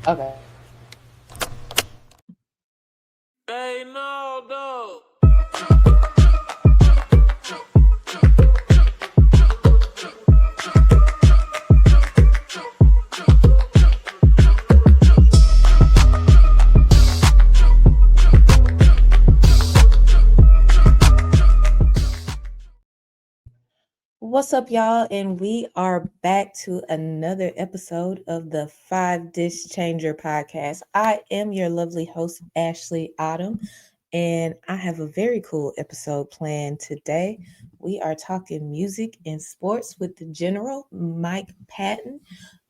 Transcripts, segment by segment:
Okay. Hey, no, dog. What's up, y'all? And we are back to another episode of the Five Dish Changer podcast. I am your lovely host, Ashley Autumn, and I have a very cool episode planned today. We are talking music and sports with the General, Mike Patton.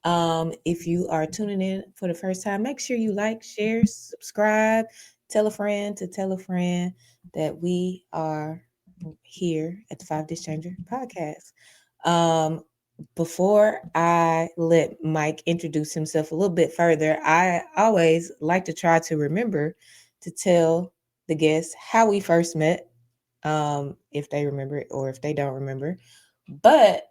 If you are tuning in for the first time, make sure you like, share, subscribe, tell a friend to tell a friend that we are here at the Five Dish Changer podcast. Um, before I let Mike introduce himself a little bit further, I always like to try to remember to tell the guests how we first met, if they remember it or if they don't remember. But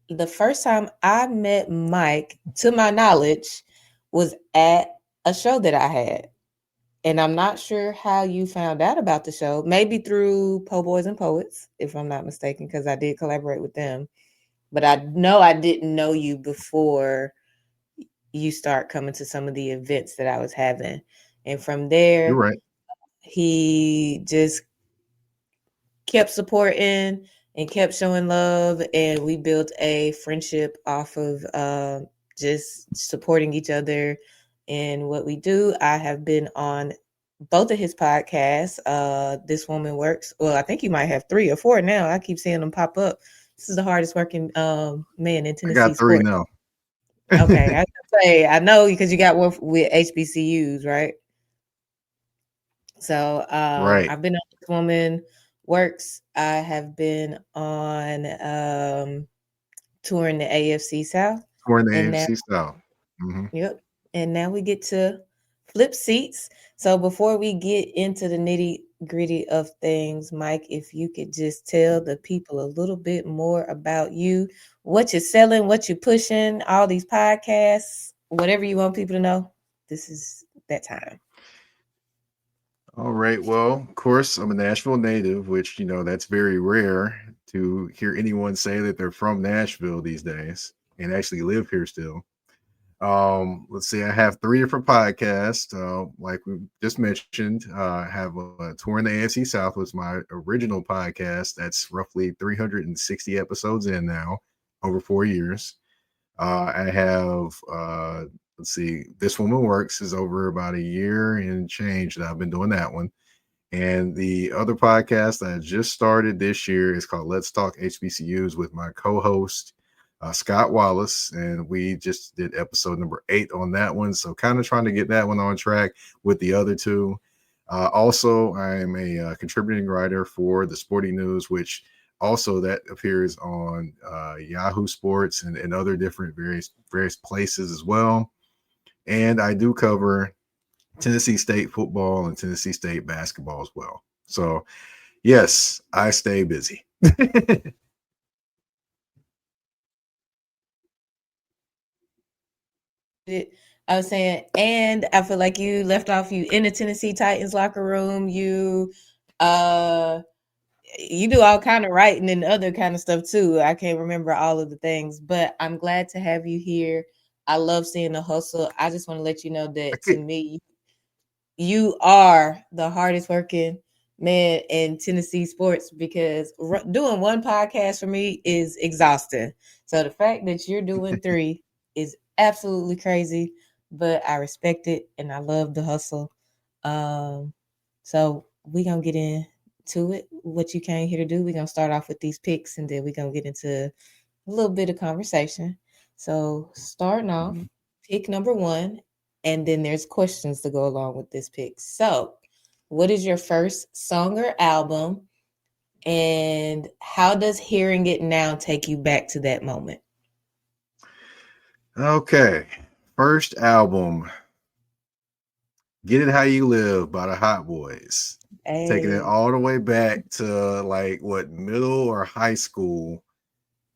the first time I met Mike, to my knowledge, was at a show that I had. And I'm not sure how you found out about the show. Maybe through Po Boys and Poets, if I'm not mistaken, because I did collaborate with them. But I know I didn't know you before you start coming to some of the events that I was having. And from You're there, right. he just kept supporting and kept showing love. And we built a friendship off of just supporting each other in what we do. I have been on both of his podcasts. This Woman Works. Well, I think you might have 3 or 4 now. I keep seeing them pop up. This is the hardest working man in I Tennessee got 3 sports. now. Okay, I was gonna say I know because you got one with HBCUs, right? So Right. I've been on This Woman Works. I have been on touring the AFC South, We're in the and now AFC South. Mhm. yep, and now we get to flip seats. So before we get into the nitty gritty of things, Mike, if you could just tell the people a little bit more about you, what you're selling, what you're pushing, all these podcasts, whatever you want people to know, this is that time. All right. Well, of course, I'm a Nashville native, which, that's very rare to hear anyone say that they're from Nashville these days and actually live here still. Let's see, I have 3 different podcasts. Like we just mentioned, I have a Tour in the AFC South was my original podcast. That's roughly 360 episodes in now, over 4 years. I have let's see, This Woman Works is over about a year and change that I've been doing that one. And the other podcast that I just started this year is called Let's Talk HBCUs with my co-host Scott Wallace, and we just did episode number 8 on that one. So kind of trying to get that one on track with the other 2. Also, I am a contributing writer for the Sporting News, which also that appears on Yahoo Sports and other different various places as well. And I do cover Tennessee State football and Tennessee State basketball as well. So yes, I stay busy. I was saying, and I feel like you left off you in the Tennessee Titans locker room. Uh you do all kind of writing and other kind of stuff too. I can't remember all of the things, but I'm glad to have you here. I love seeing the hustle. I just want to let you know I that to could, me, you are the hardest working man in Tennessee sports because doing one podcast for me is exhausting. So the fact that you're doing 3 is absolutely crazy, but I respect it and I love the hustle. Um, so we gonna get into it. What you came here to do? We're gonna start off with these picks and then we're gonna get into a little bit of conversation. So starting off, Mhm. pick number 1, and then there's questions to go along with this pick. So, what is your first song or album, and how does hearing it now take you back to that moment? Okay. First album, Get It How You Live by the Hot Boys. Taking it Hey, all the way back to like what, middle or high school.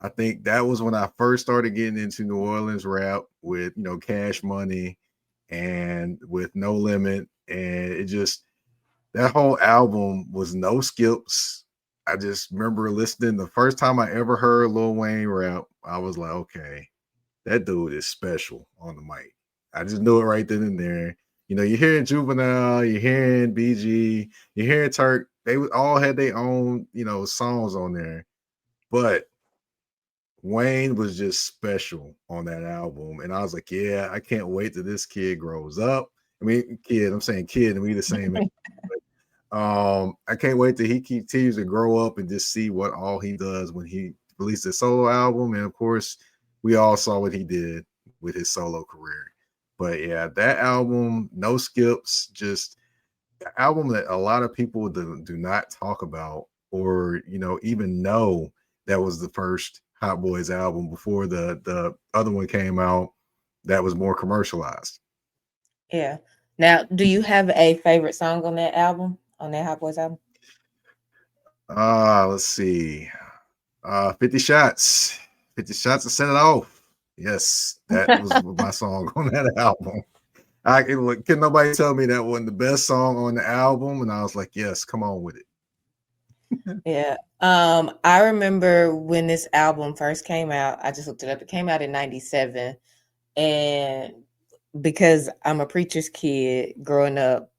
I think that was when I first started getting into New Orleans rap with, Cash Money and with No Limit, and it just that whole album was no skips. I just remember listening the first time I ever heard Lil Wayne rap. I was like, okay, that dude is special on the mic. I just knew it right then and there. You know, you're hearing Juvenile, you're hearing BG, you're hearing Turk. They all had their own, songs on there. But Wayne was just special on that album. And I was like, yeah, I can't wait till this kid grows up. I mean, kid, I'm saying kid, and we the same age. I can't wait till he continues to grow up and just see what all he does when he released a solo album. And of course, we all saw what he did with his solo career. But yeah, that album, no skips, just an album that a lot of people do not talk about or even know that was the first Hot Boys album before the other one came out that was more commercialized. Yeah. Now, do you have a favorite song on that album, on that Hot Boys album? Let's see. 50 shots. 50 shots to set it off. Yes, that was my song on that album. Can nobody tell me that wasn't the best song on the album? And I was like, yes, come on with it. Yeah. I remember when this album first came out, I just looked it up. It came out in 97. And because I'm a preacher's kid growing up,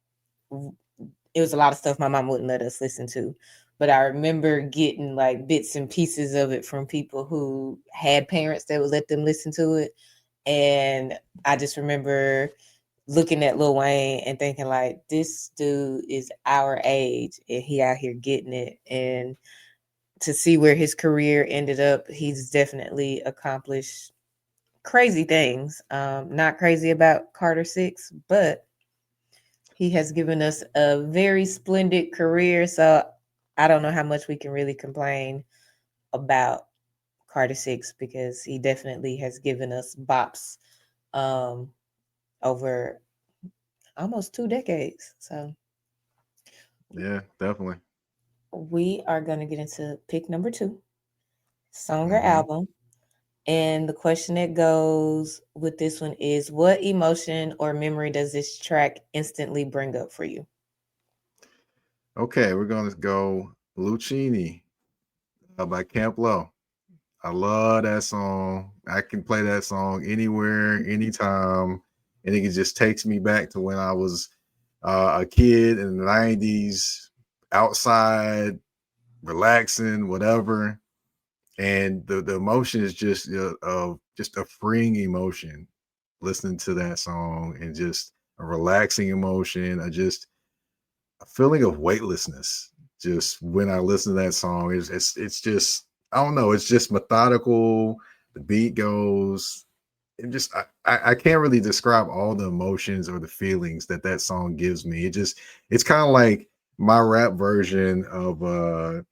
it was a lot of stuff my mom wouldn't let us listen to. But I remember getting like bits and pieces of it from people who had parents that would let them listen to it. And I just remember looking at Lil Wayne and thinking like, this dude is our age and he out here getting it. And to see where his career ended up, he's definitely accomplished crazy things. Not crazy about Carter 6, but he has given us a very splendid career. So I don't know how much we can really complain about Carter 6 because he definitely has given us bops over almost 2 decades. So Yeah, definitely. we are going to get into pick number 2, song or album. And the question that goes with this one is, what emotion or memory does this track instantly bring up for you? Okay, we're gonna go Lucini by Camp Low. I love that song. I can play that song anywhere, anytime, and it just takes me back to when I was a kid in the '90s, outside, relaxing, whatever. And the emotion is just a freeing emotion. Listening to that song and just a relaxing emotion, a feeling of weightlessness. Just when I listen to that song, it's just I don't know. It's just methodical. The beat goes. It just I can't really describe all the emotions or the feelings that song gives me. It's kind of like my rap version of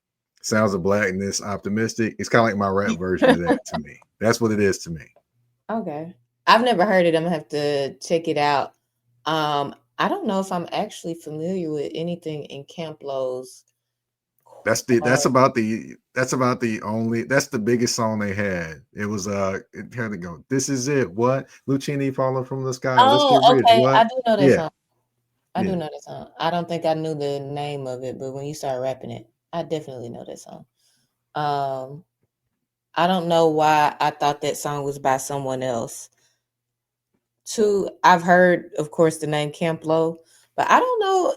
Sounds of Blackness, Optimistic. It's kind of like my rap version of that to me. That's what it is to me. Okay. I've never heard it. I'm gonna have to check it out. I don't know if I'm actually familiar with anything in Camp Lowe's. That's the biggest song they had. It was it had to go. This is it. What? Lucini falling from the sky. Let's get Oh, rich. okay. I What? do know that Yeah, song. I do yeah. know that song. I don't think I knew the name of it, but when you start rapping it, I definitely know that song. Um, I don't know why I thought that song was by someone else. Two, I've heard, of course, the name Camp Low, but I don't know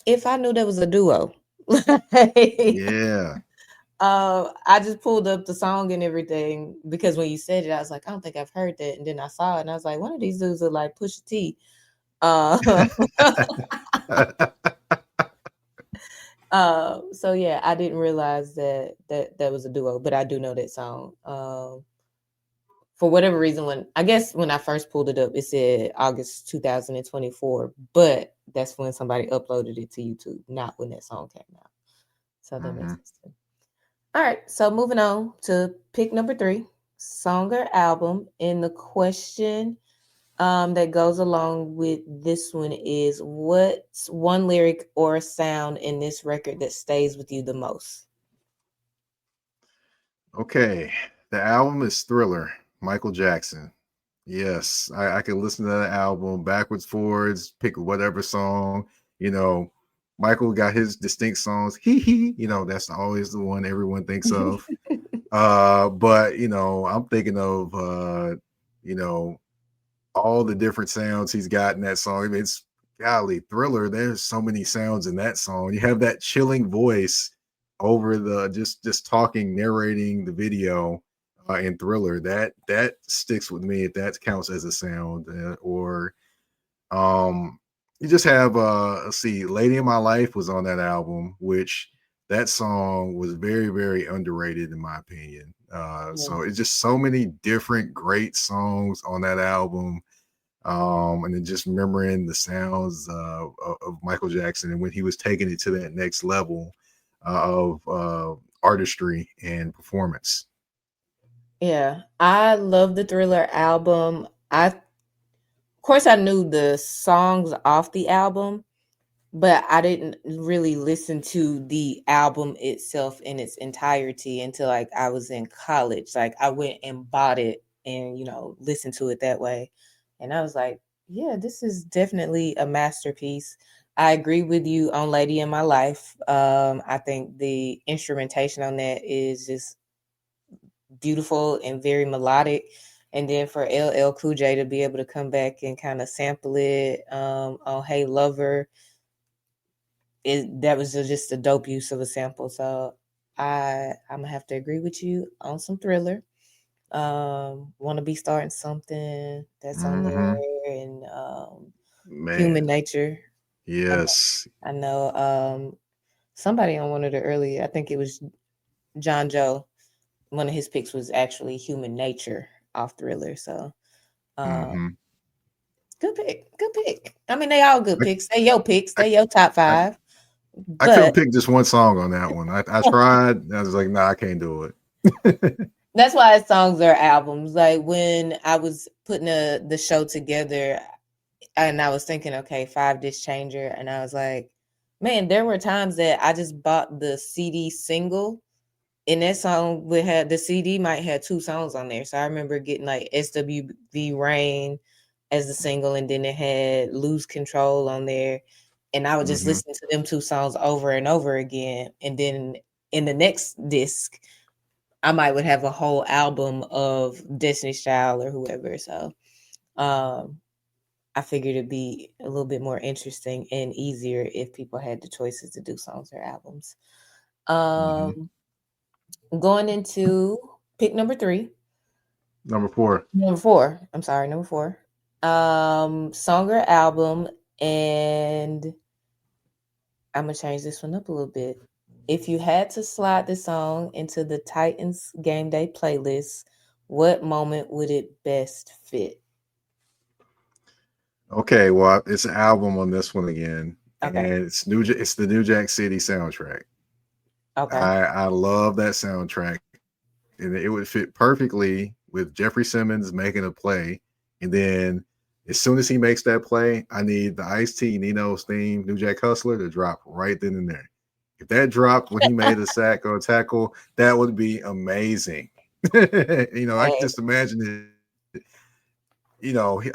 if I knew there was a duo. Like, Yeah. I just pulled up the song and everything because when you said it, I was like, I don't think I've heard that. And then I saw it and I was like, one of these dudes are like Pusha T. Uh, so yeah, I didn't realize that was a duo, but I do know that song. For whatever reason, when I first pulled it up, it said August 2024, but that's when somebody uploaded it to YouTube, not when that song came out. So that makes Mhm. sense too. All right, so moving on to pick number 3, song or album. And the question that goes along with this one is, what's one lyric or sound in this record that stays with you the most? Okay. The album is Thriller, Michael Jackson. Yes, I could listen to that album backwards, forwards, pick whatever song. You know, Michael got his distinct songs. Hee. That's always the one everyone thinks of. But I'm thinking of you know, all the different sounds he's got in that song. I mean, it's golly, Thriller. There's so many sounds in that song. You have that chilling voice over the just talking, narrating the video in Thriller. That sticks with me. If that counts as a sound, or um, you just have let's see, Lady in My Life was on that album, which that song was very, very underrated in my opinion. Yeah. So it's just so many different great songs on that album. And then just remembering the sounds of Michael Jackson and when he was taking it to that next level of artistry and performance. Yeah, I love the Thriller album. Of course, I knew the songs off the album, but I didn't really listen to the album itself in its entirety until like I was in college. Like I went and bought it and listened to it that way. And I was like, yeah, this is definitely a masterpiece. I agree with you on Lady in My Life. I think the instrumentation on that is just beautiful and very melodic. And then for LL Cool J to be able to come back and kind of sample it on Hey Lover, that was just a dope use of a sample. So I'm gonna have to agree with you on some Thriller. Want to be starting something that's on Hmm. there, and Man, Human Nature. yes. I know somebody on one of the early, I think it was John Joe. One of his picks was actually Human Nature off Thriller. So um, Hmm. good pick, good pick. I mean, they all good I, picks. They your picks. I, They your top I, five. I couldn't But pick just one song on that one. I tried. I was like, nah, I can't do it. that's why songs are albums. Like when I was putting the show together, and I was thinking, okay, 5 Dish Changer, and I was like, man, there were times that I just bought the CD single, and that song would have the CD might have 2 songs on there. So I remember getting like SWV Rain as the single, and then it had Lose Control on there, and I would just Hmm. listen to them 2 songs over and over again, and then in the next disc I might would have a whole album of Destiny's Child or whoever. So um I figured it'd be a little bit more interesting and easier if people had the choices to do songs or albums. Hmm. Um Going into pick number 3. Number 4. Number 4. I'm sorry, number 4. Song or album, and I'm gonna change this one up a little bit. If you had to slide the song into the Titans game day playlist, what moment would it best fit? Okay, well, it's an album on this one again, Okay. and it's the New Jack City soundtrack. Okay. I love that soundtrack, and it would fit perfectly with Jeffrey Simmons making a play, and then as soon as he makes that play, I need the Ice-T Nino's theme, New Jack Hustler, to drop right then and there. If that dropped when he made a sack or a tackle, that would be amazing. I can Hey, just imagine it.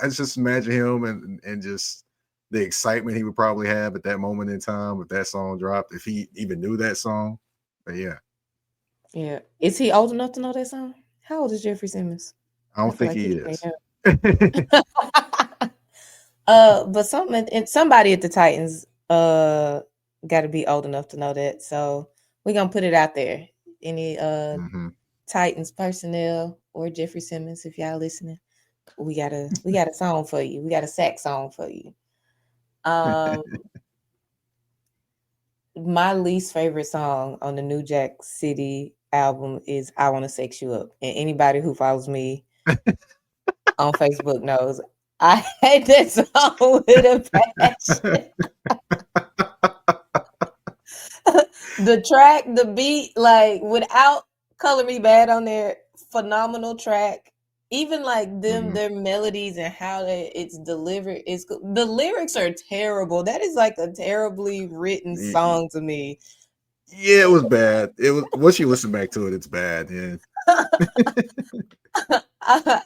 I just imagine him and just the excitement he would probably have at that moment in time if that song dropped, if he even knew that song. But yeah, yeah. Is he old enough to know that song? How old is Jeffrey Simmons? I I don't feel think like he he should is. know. But somebody at the Titans got to be old enough to know that. So we're gonna put it out there. Any Hmm. Titans personnel or Jeffrey Simmons, if y'all listening, we got a song for you. We got a sax song for you. Um, my least favorite song on the New Jack City album is "I Want to Sex You Up," and anybody who follows me on Facebook knows I hate that song with a passion. The track, the beat, like without Color Me Bad on there, phenomenal track. Even like Hmm. their melodies and how it's delivered is the lyrics are terrible. That is like a terribly written song to me. Yeah, it was bad. It was once you listen back to it, it's bad. Yeah.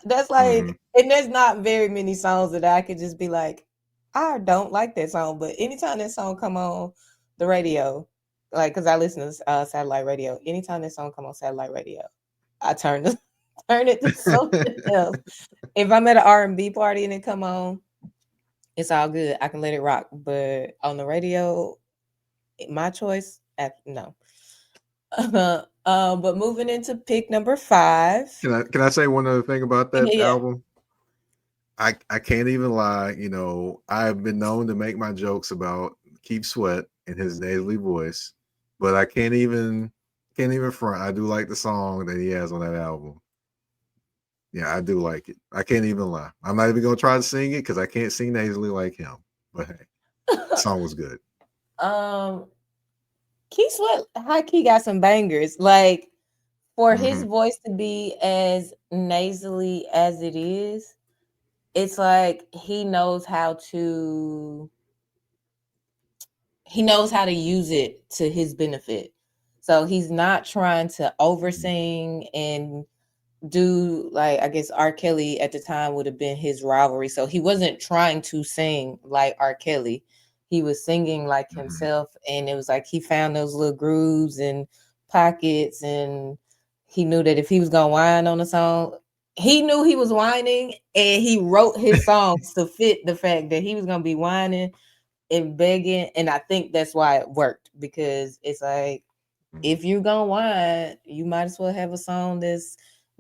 That's Mhm. like, and there's not very many songs that I could just be like, I don't like that song. But anytime that song come on the radio, like, cause I listen to satellite radio. Anytime that song come on satellite radio, I turn it to something else. If I'm at an R&B party and it come on, it's all good. I can let it rock. But on the radio, my choice, no. But moving into pick number 5. Can I say one other thing about that Yeah. album? I can't even lie. I've been known to make my jokes about Keith Sweat and his nasally voice, but I can't even front. I do like the song that he has on that album. Yeah, I do like it. I can't even lie. I'm not even gonna try to sing it because I can't sing nasally like him. But hey, the song was good. um, Keith Sweat high key got some bangers. Like for his Hmm. voice to be as nasally as it is, it's like he knows how to use it to his benefit. So he's not trying to oversing and do, like, I guess R. Kelly at the time would have been his rivalry. So he wasn't trying to sing like R. Kelly. He was singing like Hmm. himself, and it was like he found those little grooves and pockets, and he knew that if he was gonna whine on a song, he knew he was whining, and he wrote his songs to fit the fact that he was gonna be whining and begging. And I think that's why it worked, because it's like, if you're gonna whine, you might as well have a song that's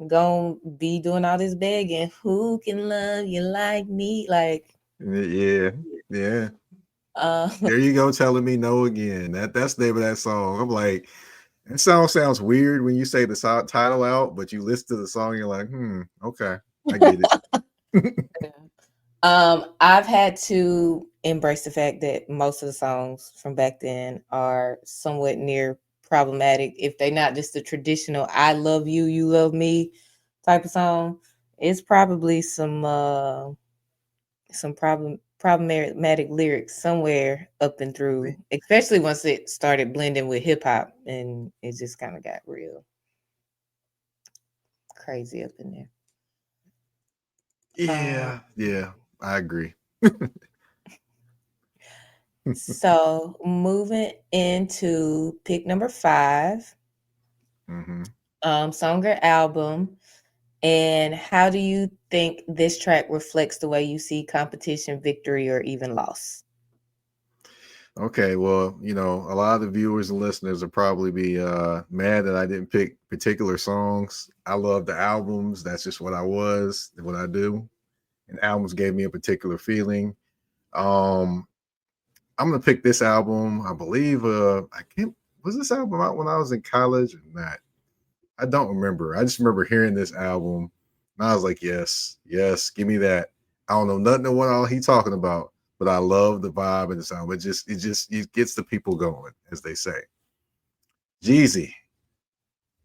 gonna be doing all this begging. Who can love you like me? Like, Yeah, yeah. uh, There you go, telling me no again. That's the name of that song. I'm like, that song sounds weird when you say the title out, but you listen to the song, you're like, okay, I get it. I've had to embrace the fact that most of the songs from back then are somewhat near problematic. If they're not just the traditional "I love you, you love me" type of song, it's probably some problematic lyrics somewhere up and through, especially once it started blending with hip hop, and it just kind of got real crazy up in there. Um, Yeah, yeah, I agree. so moving into pick number 5, Hmm. song or album, and how do you think this track reflects the way you see competition, victory, or even loss? Okay, well, a lot of the viewers and listeners will probably be mad that I didn't pick particular songs. I love the albums. That's just what I was, what I do. And albums gave me a particular feeling. Um, I'm gonna pick this album. I believe I can't was this album out when I was in college or not? I don't remember. I just remember hearing this album and I was like, yes, yes, give me that. I don't know nothing of what all he talking about, but I love the vibe and the sound. It gets the people going, as they say. Jeezy,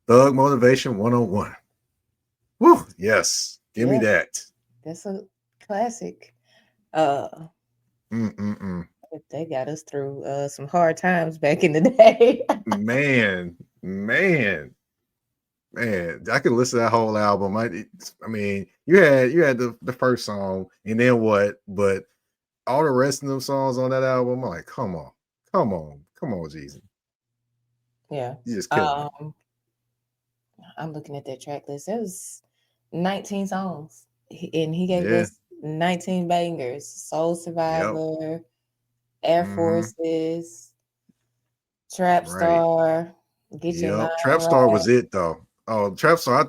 Thug Motivation 101. Woo, yes, give me Yeah, that. that's a classic. Uh, Mm-mm-mm. they got us through some hard times back in the day. Man, man. Man, I could listen to that whole album. I mean, you had the first song, and then what? But all the rest of them songs on that album, I'm like, come on, come on, Jeezy, Yeah. you just killing it. Um, I'm looking at that track list. It was 19 songs, and he gave Yeah, us 19 bangers. Soul yep, Survivor, Air hmm, Forces, Trap right, Star, Get Your Mind yep. Trap Star Right. was it though. Oh, Trap Star.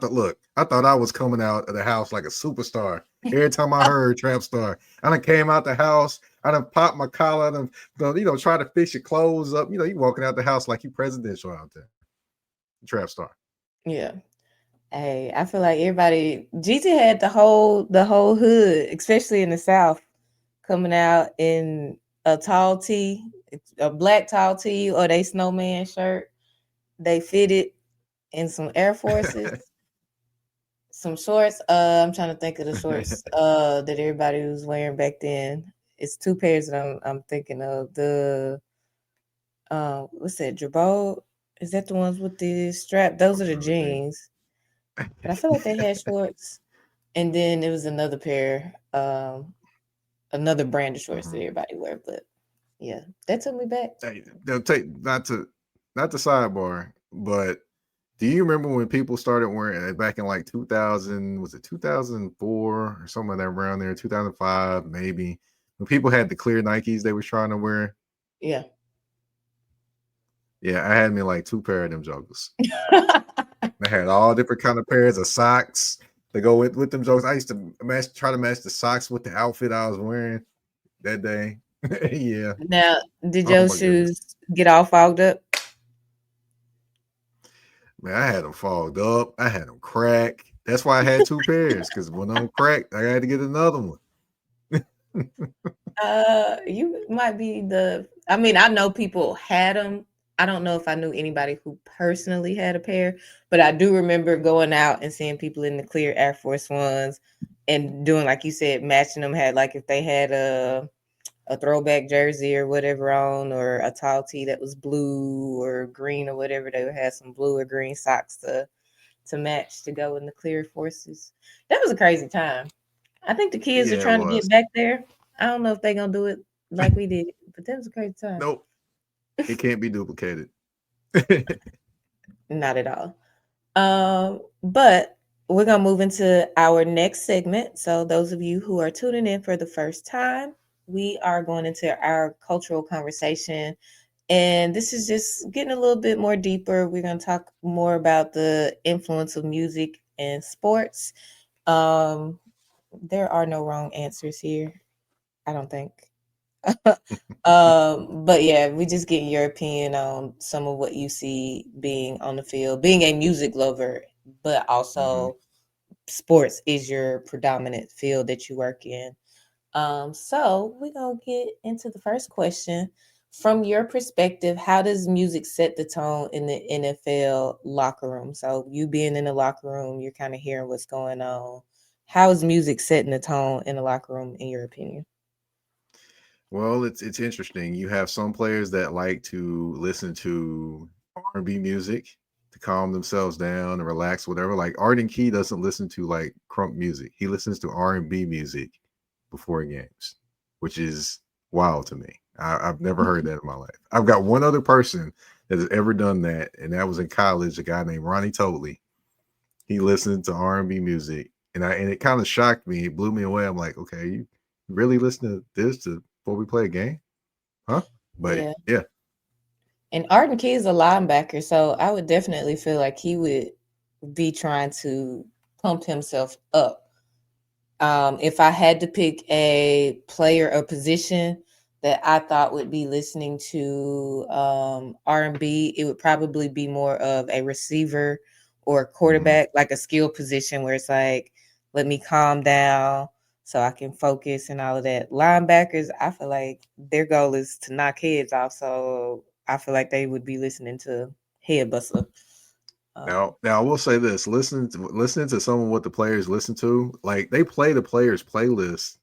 I thought I was coming out of the house like a superstar. Every time I heard Trap Star, I done came out the house. I done popped my collar. Try to fix your clothes up. You walking out the house like you presidential out there. Trap Star. Yeah. Hey, I feel like everybody Jeezy had the whole hood, especially in the South, coming out in a tall tee, a black tall tee, or they snowman shirt. They fitted in some Air Forces, some shorts. I'm trying to think of the shorts that everybody was wearing back then. It's two pairs that I'm thinking of. The what's that, Jabot? Is that the ones with the strap? Those are the Maybe. jeans. but I feel like they had shorts, and then it was another pair, another brand of shorts that Mhm. everybody wear. But yeah, that took me back. Hey, they'll take not the sidebar, but do you remember when people started wearing back in like 2000? Was it 2004 or something like that around there? 2005 maybe, when people had the clear Nikes they was trying to wear. Yeah. Yeah, I had me like two pair of them joggers. They had all different kind of pairs of socks to go with them jokes. I used to try to match the socks with the outfit I was wearing that day. Yeah. Now, did Oh your my goodness. shoes get all fogged up? Man, I had them fogged up. I had them crack. That's why I had two pairs, because when I'm cracked, I had to get another one. You might be the. I mean, I know people had them. I don't know if I knew anybody who personally had a pair, but I do remember going out and seeing people in the clear Air Force Ones and doing, like you said, matching them. Had like if they had a throwback jersey or whatever on, or a tall tee that was blue or green or whatever, they would have some blue or green socks to match to go in the clear forces. That was a crazy time. I think the kids are Yeah, it trying to get was. back there. I don't know if they're gonna do it like we did, but that was a crazy time. Nope, it can't be duplicated. Not at all. But we're gonna move into our next segment. So those of you who are tuning in for the first time, we are going into our cultural conversation. And this is just getting a little bit more deeper. We're going to talk more about the influence of music and sports. Um, there are no wrong answers here, I don't think. But yeah, we just getting your opinion on some of what you see being on the field, being a music lover, but Hmm. also sports is your predominant field that you work in. So we're gonna get into the first question. From your perspective, how does music set the tone in the NFL locker room? So you being in the locker room, you're kind of hearing what's going on. How is music setting the tone in the locker room, in your opinion? Well, it's interesting. You have some players that like to listen to R&B music to calm themselves down and relax, whatever. Like Arden Key doesn't listen to like crunk music. He listens to R&B music before games, which is wild to me. I've never heard that in my life. I've got one other person that has ever done that, and that was in college. A guy named Ronnie Totley. He listened to R&B music, and it kind of shocked me. It blew me away. I'm like, okay, you really listen to this before we play a game, huh? But Yeah. yeah, And Arden Key is a linebacker, so I would definitely feel like he would be trying to pump himself up. If I had to pick a player or position that I thought would be listening to R&B, it would probably be more of a receiver or a hmm, quarterback, like a skill position where it's like, let me calm down so I can focus and all of that. Linebackers, I feel like their goal is to knock heads off, so I feel like they would be listening to Head Buster. Um, now I will say this: listening to some of what the players listen to, like they play the players' playlist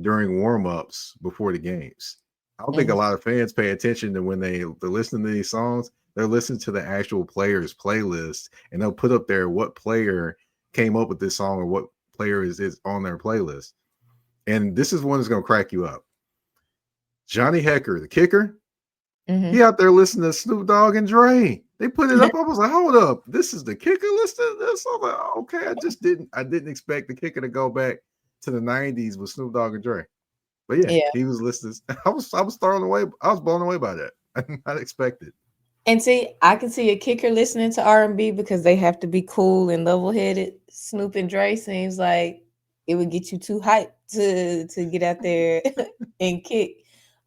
during warm-ups before the games. I don't think a mhm. lot of fans pay attention to when they're listening to these songs. They're listening to the actual players' playlist, and they'll put up there what player came up with this song or what player is on their playlist. And this is one that's going to crack you up. Johnny Hecker, the kicker, he Mhm. out there listening to Snoop Dogg and Dre. They put it up. I was like, hold up, this is the kicker listening to this. I was like, oh, okay, I didn't expect the kicker to go back to the '90s with Snoop Dogg and Dre. But yeah, Yeah. he was listening. I was thrown away. I was blown away by that. I did not expect it. And see, I can see a kicker listening to R&B because they have to be cool and level-headed. Snoop and Dre seems like it would get you too hyped to get out there and kick.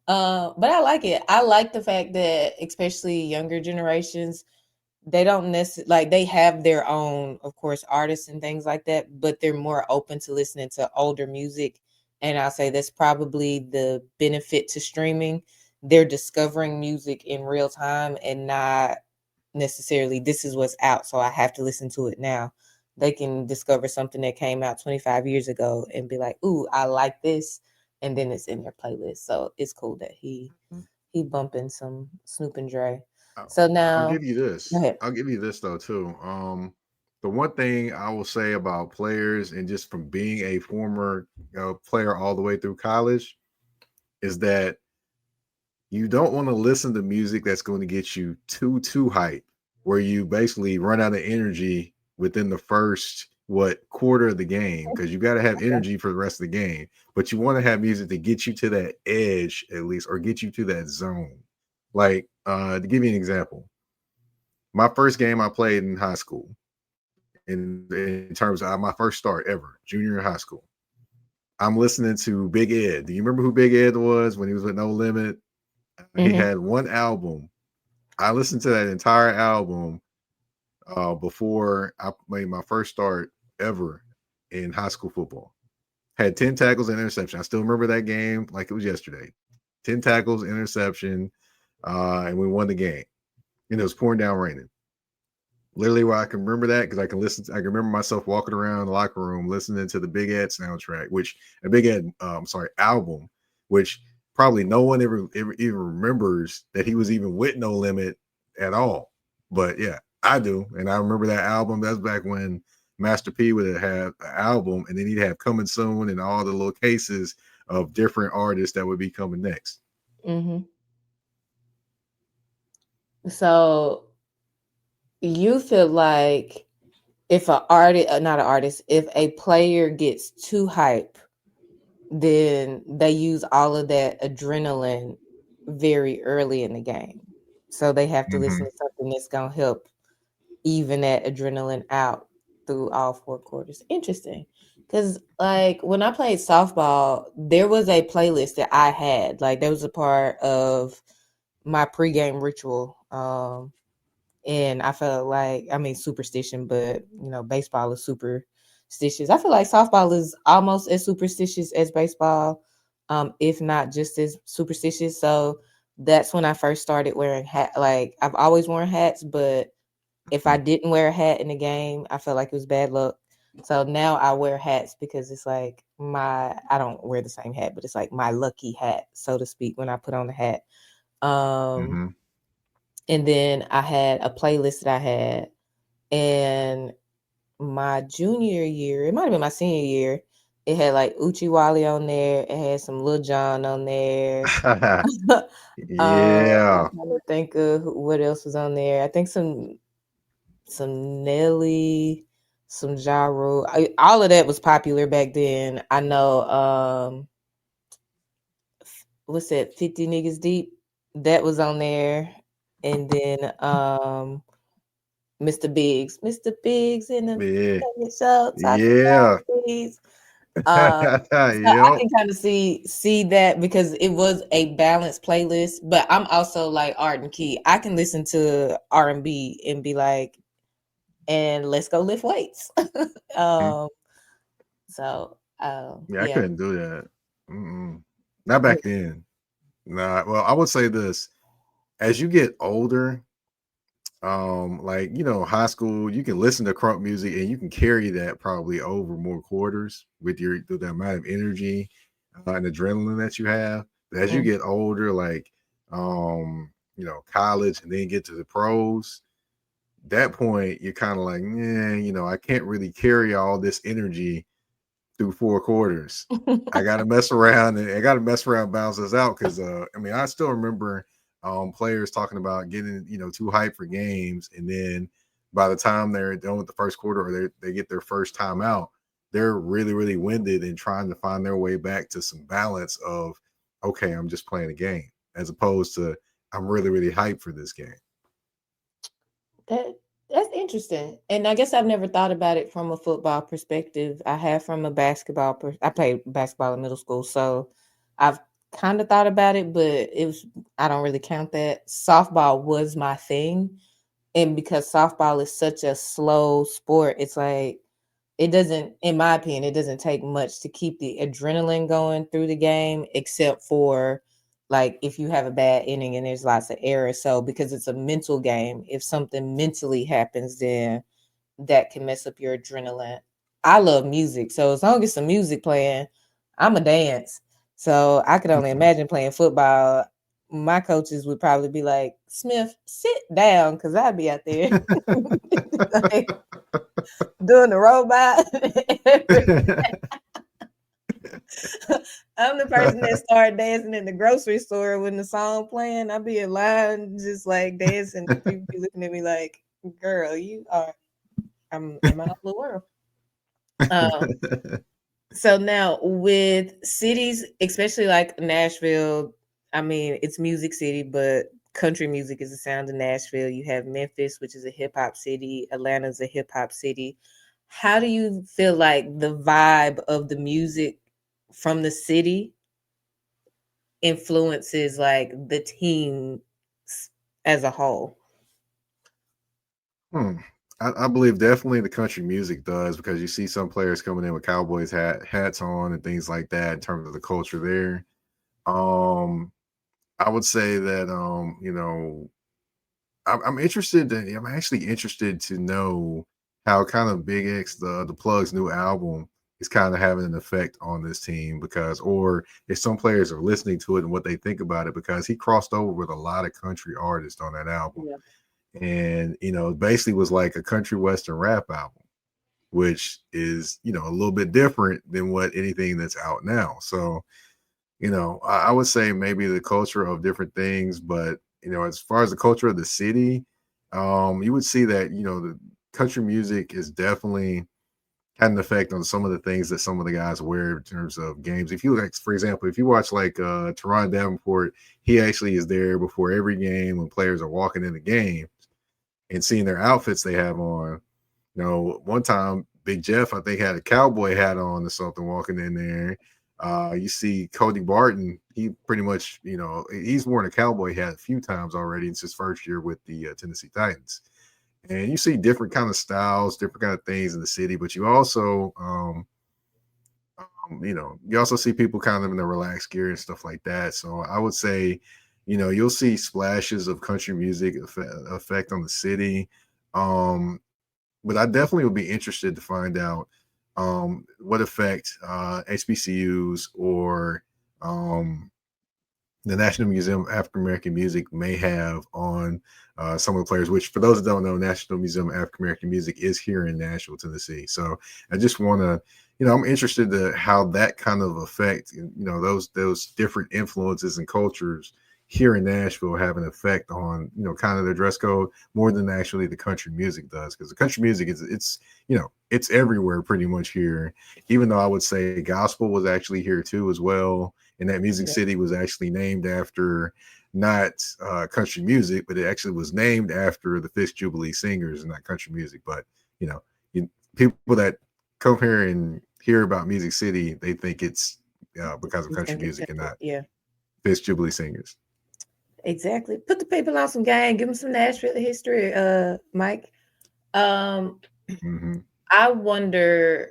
But I like it. I like the fact that especially younger generations, they don't necessarily like they have their own, of course, artists and things like that, but they're more open to listening to older music. And I'll say that's probably the benefit to streaming. They're discovering music in real time and not necessarily this is what's out, so I have to listen to it now. They can discover something that came out 25 years ago and be like, "Ooh, I like this," and then it's in their playlist. So it's cool that he bumping some Snoop and Dre. I'll, So I'll now, give you go this. ahead. I'll give you this though too. The the one thing I will say about players, and just from being a former player all the way through college, is that you don't want to listen to music that's going to get you too hype, where you basically run out of energy within the first quarter of the game, because you got to have energy for the rest of the game. But you want to have music to get you to that edge at least, or get you to that zone. Like to give you an example, my first game I played in high school, in terms of my first start ever, junior in high school, I'm listening to Big Ed. Do you remember who Big Ed was when he was with No Limit? He had one album. I listened to that entire album before I made my first start ever in high school football. Had 10 tackles and interception. I still remember that game like it was yesterday. 10 tackles, interception, and we won the game. And it was pouring down raining. Literally, why I can remember that, because I can remember myself walking around the locker room listening to the Big Ed soundtrack, album, which probably no one ever even remembers that he was even with No Limit at all. But yeah, I do. And I remember that album. That's back when Master P would have an album, and then he'd have Coming Soon and all the little cases of different artists that would be coming next. So you feel like if if a player gets too hype, then they use all of that adrenaline very early in the game. So they have to listen to something that's going to help even that adrenaline out through all 4 quarters. Interesting. Because like when I played softball, there was a playlist that I had. Like there was a part of my pregame ritual. And I felt like, I mean, superstition, but baseball is superstitious. I feel like softball is almost as superstitious as baseball, if not just as superstitious. So that's when I first started wearing hat. Like I've always worn hats, but if I didn't wear a hat in the game, I felt like it was bad luck. So now I wear hats because it's like I don't wear the same hat, but it's like my lucky hat, so to speak, when I put on the hat. And then I had a playlist that I had, and my junior year, it might have been my senior year, it had like Uchi Wally on there. It had some Lil Jon on there. Yeah. I'm trying to think of what else was on there. I think some Nelly, some Ja Rule. All of that was popular back then. I know, what's that, 50 Niggas Deep? That was on there. And then Mr. Biggs in the show, talking about these. So I can kind of see that, because it was a balanced playlist. But I'm also like Art and Key. I can listen to R&B and be like, and let's go lift weights. I couldn't do that. Not back then. Nah. Well, I would say this: as you get older, like high school, you can listen to crunk music and you can carry that probably over more quarters with the amount of energy and adrenaline that you have. But as you get older, like college, and then get to the pros, that point you're kind of like, I can't really carry all this energy through 4 quarters. I gotta mess around and balance this out, because I still remember players talking about getting too hyped for games, and then by the time they're done with the first quarter, or they get their first time out, they're really, really winded and trying to find their way back to some balance of, okay, I'm just playing a game, as opposed to I'm really, really hyped for this game. That's interesting. And I guess I've never thought about it from a football perspective. I have from a basketball. I played basketball in middle school, so I've kind of thought about it, but I don't really count that. Softball was my thing. And because softball is such a slow sport, it's like, it doesn't, in my opinion, it doesn't take much to keep the adrenaline going through the game, except for like if you have a bad inning and there's lots of errors. So because it's a mental game, if something mentally happens, then that can mess up your adrenaline. I love music, so as long as some music playing, I'm a dance. So I could only imagine playing football. my coaches would probably be like, Smith, sit down, because I'd be out there like, doing the robot. I'm the person that started dancing in the grocery store when the song playing. I'd be in line just like dancing. People be looking at me like, girl, you are I'm in my own little world. Um, so now with cities, especially like Nashville, I mean, it's Music City, but country music is the sound of Nashville. You have Memphis, which is a hip hop city. Atlanta's a hip hop city. How do you feel like the vibe of the music from the city influences like the team as a whole? Hmm. I believe definitely the country music does, because you see some players coming in with Cowboys hats on and things like that in terms of the culture there. Um, I would say that I'm interested. I'm actually interested to know how kind of Big X, the Plug's new album, is kind of having an effect on this team, because, or if some players are listening to it and what they think about it, because he crossed over with a lot of country artists on that album, Yeah. and basically was like a country western rap album, which is a little bit different than what anything that's out now. So I would say maybe the culture of different things, but as far as the culture of the city, you would see that the country music is definitely had an effect on some of the things that some of the guys wear in terms of games. If you like, for example, if you watch like Teron Davenport, he actually is there before every game when players are walking in the game and seeing their outfits they have on. One time Big Jeff, I think, had a cowboy hat on or something walking in there. You see Cody Barton, he pretty much, he's worn a cowboy hat a few times already. It's his first year with the Tennessee Titans. And you see different kind of styles, different kind of things in the city, but you also, you also see people kind of in the relaxed gear and stuff like that. So I would say, you'll see splashes of country music effect on the city. But I definitely would be interested to find out what effect HBCUs or the National Museum of African American Music may have on some of the players, which, for those that don't know, National Museum of African American Music is here in Nashville, Tennessee. So I just want to, I'm interested to how that kind of effect, those different influences and cultures here in Nashville have an effect on, kind of their dress code more than actually the country music does. Because the country music it's everywhere pretty much here, even though I would say gospel was actually here too as well. And that Music Yeah. City was actually named after not country music, but it actually was named after the Fisk Jubilee Singers and not country music. But people that come here and hear about Music City, they think it's because of You country think it's music and not yeah. Fisk Jubilee Singers. Exactly. Put the people on some game. Give them some Nashville history, Mike. Mm-hmm. I wonder,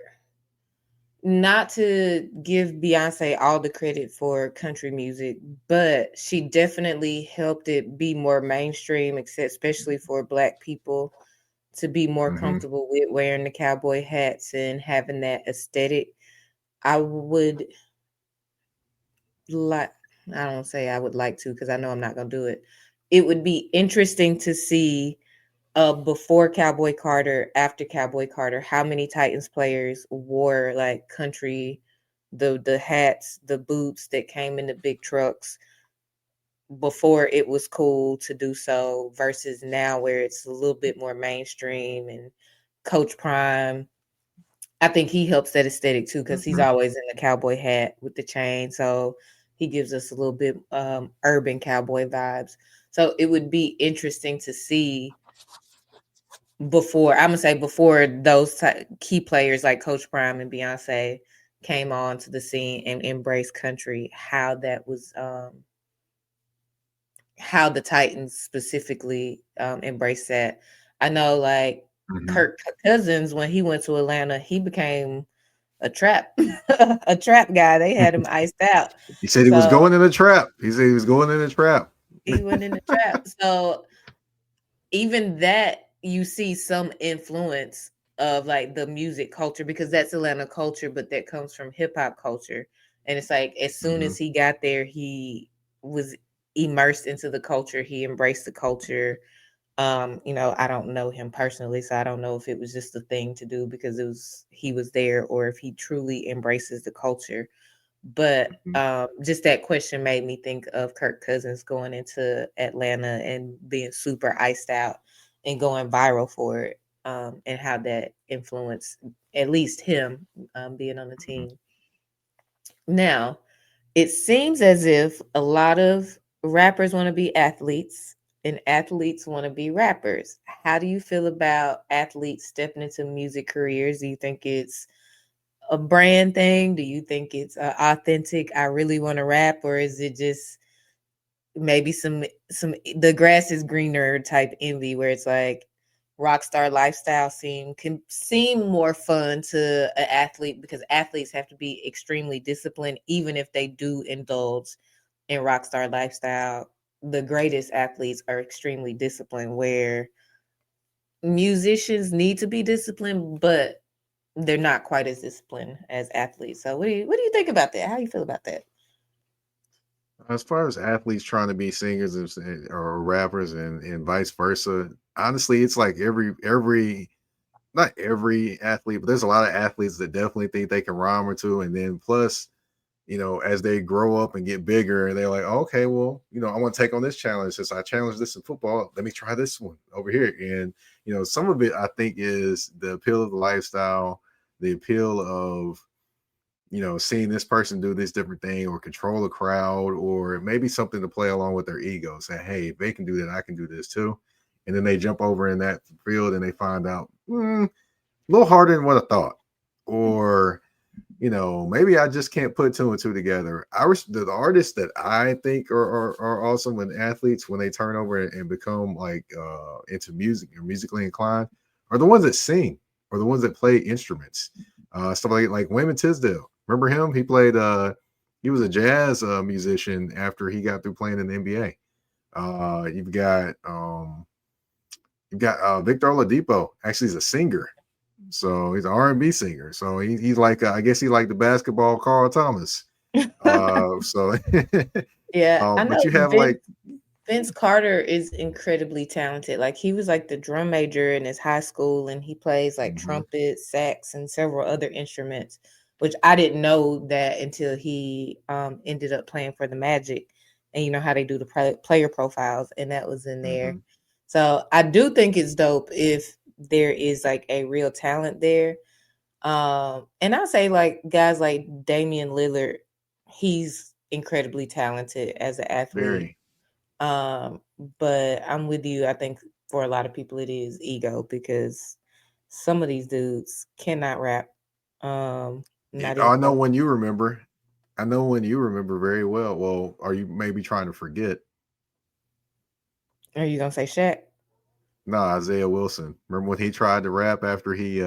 not to give Beyonce all the credit for country music, but she definitely helped it be more mainstream, especially for Black people to be more Mm-hmm. comfortable with wearing the cowboy hats and having that aesthetic. I would like, I don't say I would like to, because I know I'm not going to do it. It would be interesting to see before Cowboy Carter, after Cowboy Carter, how many Titans players wore like country, the hats, the boots that came in the big trucks before it was cool to do so, versus now where it's a little bit more mainstream. And Coach Prime, I think he helps that aesthetic too, because he's Mm-hmm. always in the cowboy hat with the chain. So he gives us a little bit urban cowboy vibes. So it would be interesting to see before, I'm gonna say before those key players like Coach Prime and Beyonce came on to the scene and embraced country, how that was how the Titans specifically embraced that. I know like Mm-hmm. Kirk Cousins, when he went to Atlanta, he became a trap a trap guy. They had him iced out. He said he was So going in a trap. He said he was going in a trap. he went in the trap. So even that, you see some influence of like the music culture, because that's Atlanta culture, but that comes from hip hop culture. And it's like as soon Mm-hmm. as he got there, he was immersed into the culture. He embraced the culture. I don't know him personally, so I don't know if it was just a thing to do because he was there, or if he truly embraces the culture. But Mhm. just that question made me think of Kirk Cousins going into Atlanta and being super iced out and going viral for it, and how that influenced at least him being on the Mhm. team. Now, it seems as if a lot of rappers want to be athletes and athletes want to be rappers. How do you feel about athletes stepping into music careers? Do you think it's a brand thing? Do you think it's authentic? I really want to rap, or is it just maybe some the grass is greener type envy where it's like rock star lifestyle can seem more fun to an athlete because athletes have to be extremely disciplined even if they do indulge in rock star lifestyle. The greatest athletes are extremely disciplined where musicians need to be disciplined, but they're not quite as disciplined as athletes. So what do you think about that? How do you feel about that? As far as athletes trying to be singers or rappers and vice versa, honestly, it's like every not every athlete, but there's a lot of athletes that definitely think they can rhyme or two, and then plus, as they grow up and get bigger, they're like, okay, well, I want to take on this challenge since I challenged this in football. Let me try this one over here, and some of it I think is the appeal of the lifestyle, the appeal of seeing this person do this different thing or control a crowd, or maybe something to play along with their ego. Say, hey, if they can do that, I can do this too. And then they jump over in that field and they find out a little harder than what I thought. Or, maybe I just can't put two and two together. The artists that I think are awesome when athletes, when they turn over and become like into music or musically inclined, are the ones that sing or the ones that play instruments. Stuff like Wayman Tisdale. Remember him? He was a jazz musician after he got through playing in the NBA. You've got Victor Oladipo. Actually, he's a singer, so he's an R&B singer. So he's like I guess he's like the basketball Carl Thomas. So, Yeah, I but know you have like Vince Carter is incredibly talented. Like he was like the drum major in his high school and he plays like mhm, trumpet, sax, and several other instruments, which I didn't know that until he ended up playing for the Magic. And you know how they do the player profiles, and that was in there. mhm. So I do think it's dope if there is like a real talent there. And I'll say like guys like Damian Lillard, he's incredibly talented as an athlete. Very. Um, but I'm with you. I think for a lot of people it is ego because some of these dudes cannot rap. Not even I know close. when you remember. I know when you remember very well. Well, are you maybe trying to forget? Are you gonna say Shaq? No, Isaiah Wilson. Remember when he tried to rap after he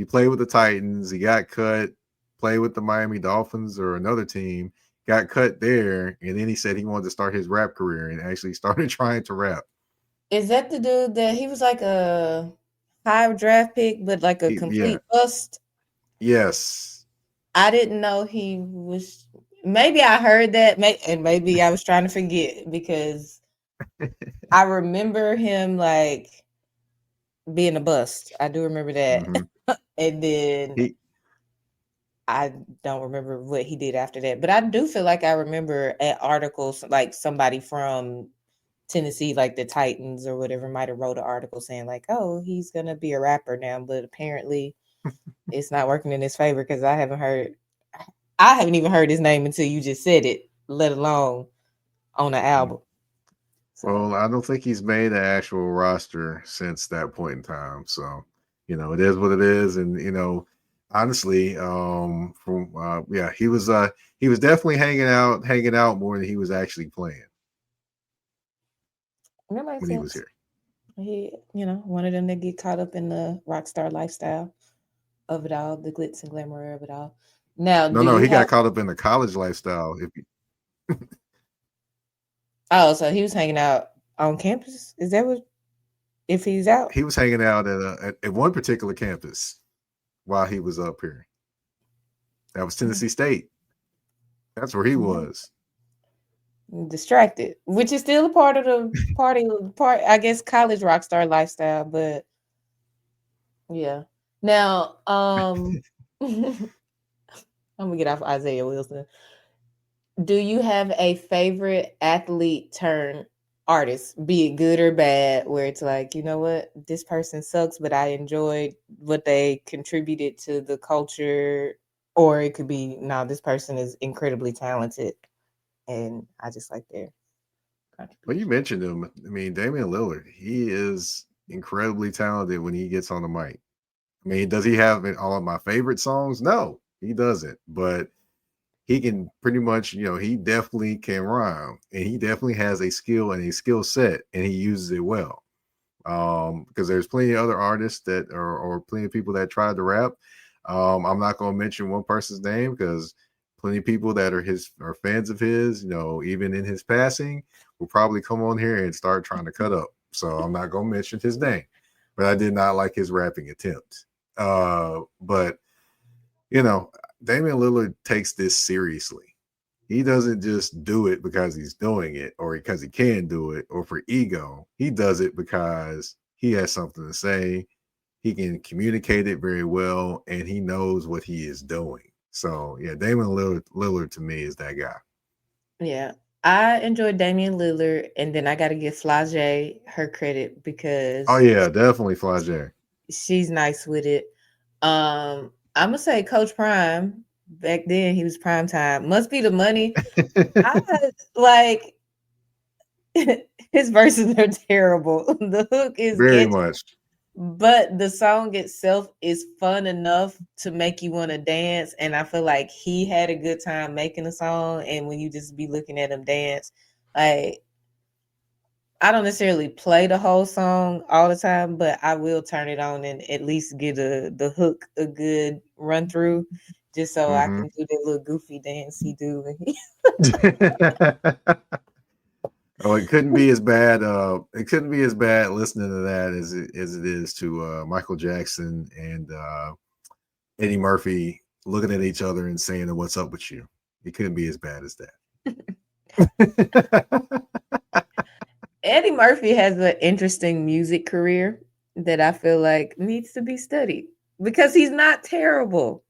played with the Titans, he got cut, played with the Miami Dolphins or another team, got cut there, and then he said he wanted to start his rap career and actually started trying to rap. Is that the dude that he was like a high draft pick, but like a Yeah. complete bust? Yes. I didn't know he was. Maybe I heard that, and maybe I was trying to forget because I remember him like being a bust. I do remember that. hmm And then He I don't remember what he did after that. But I do feel like I remember an article, like somebody from Tennessee, like the Titans or whatever, might have wrote an article saying like, "Oh, he's gonna be a rapper now," but apparently it's not working in his favor because I haven't even heard his name until you just said it, let alone on the album. Well, So I don't think he's made an actual roster since that point in time. So, it is what it is. And, honestly, from yeah, he was definitely hanging out more than he was actually playing that makes when he was sense. here. He, one of them that get caught up in the rock star lifestyle of it all, the glitz and glamour of it all. Now, No, do no, you he have got caught up in the college lifestyle. Oh, so he was hanging out on campus? Is that what if he's out? He was hanging out at one particular campus while he was up here. That was Mm, Tennessee State. That's where he mm. was. distracted, which is still a part of the part. I guess college rock star lifestyle, but yeah. Now, I'm gonna get off Isaiah Wilson. Do you have a favorite athlete turn artist, be it good or bad, where it's like, you know what, this person sucks, but I enjoyed what they contributed to the culture, or it could be, no, this person is incredibly talented, and I just like their Well, you contribution. mentioned him. I mean, Damian Lillard, he is incredibly talented when he gets on the mic. I mean, does he have all of my favorite songs? No, he doesn't. But he can pretty much, he definitely can rhyme, and he definitely has a skill and a skill set, and he uses it well. Because there's plenty of other artists that or plenty of people that tried to rap. I'm not going to mention one person's name because plenty of people that are fans of his, even in his passing, will probably come on here and start trying to cut up. So I'm not going to mention his name, but I did not like his rapping attempts. But you know, Damian Lillard takes this seriously. He doesn't just do it because he's doing it or because he can do it or for ego. He does it because he has something to say. He can communicate it very well, and he knows what he is doing. So yeah, Damian Lillard to me is that guy. Yeah. I enjoyed Damian Lillard, and then I got to give Flage her credit Oh because yeah, definitely Flage. she's nice with it. I'm gonna say Coach Prime. Back then, he was prime time. Must be the money. I like his verses are terrible. The hook is Very catchy, much. but the song itself is fun enough to make you want to dance. And I feel like he had a good time making the song. And when you just be looking at him dance, like I don't necessarily play the whole song all the time, but I will turn it on and at least get the hook a good run through, just so I Mm-hmm. can do that little goofy dance he do. Oh, it couldn't be as bad. It couldn't be as bad listening to that as it is to Michael Jackson and Eddie Murphy looking at each other and saying, "What's up with you?" It couldn't be as bad as that. Eddie Murphy has an interesting music career that I feel like needs to be studied because he's not terrible.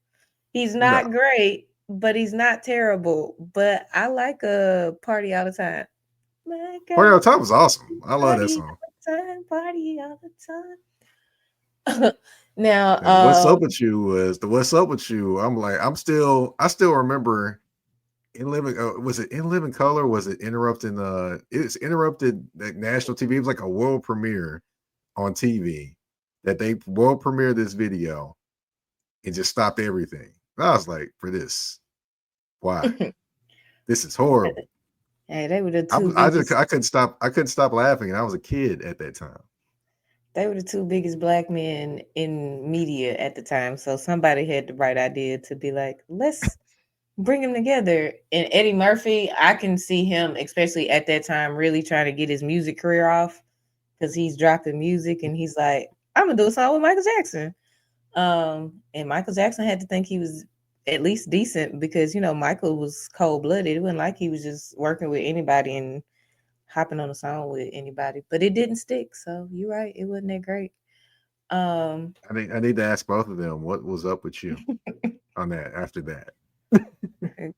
He's No, not great, but he's not terrible. But I like a party all the time. My Party on girl, Top was awesome. I love that party song. all the time, party all the time. Now, And the "What's up with you" was the "What's up with you." I'm like, I still remember in living. Was it in Living Color? Was it interrupting? It's interrupted like, national TV. It was like a world premiere on TV that they world premiered this video and just stopped everything. And I was like, for this, why? This is horrible. hey, they were the two biggest. I couldn't stop laughing, and I was a kid at that time. They were the two biggest black men in media at the time. So somebody had the right idea to be like, let's bring them together. And Eddie Murphy, I can see him, especially at that time, really trying to get his music career off because he's dropping music and he's like, I'm gonna do a song with Michael Jackson. And Michael Jackson had to think he was at least decent because Michael was cold blooded. It wasn't like he was just working with anybody and hopping on a song with anybody. But it didn't stick. So you're right, it wasn't that great. Um, I need to ask both of them what was up with you on that after that.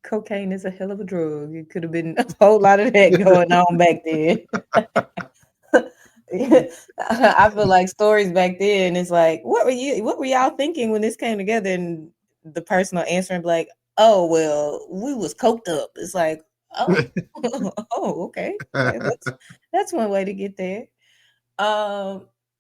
cocaine is a hell of a drug. It could have been a whole lot of that going on back then. I feel like stories back then. It's like, what were y'all thinking when this came together? And the person will answer and be like, "Oh well, we was coked up." It's like, oh, oh, okay. That's one way to get there.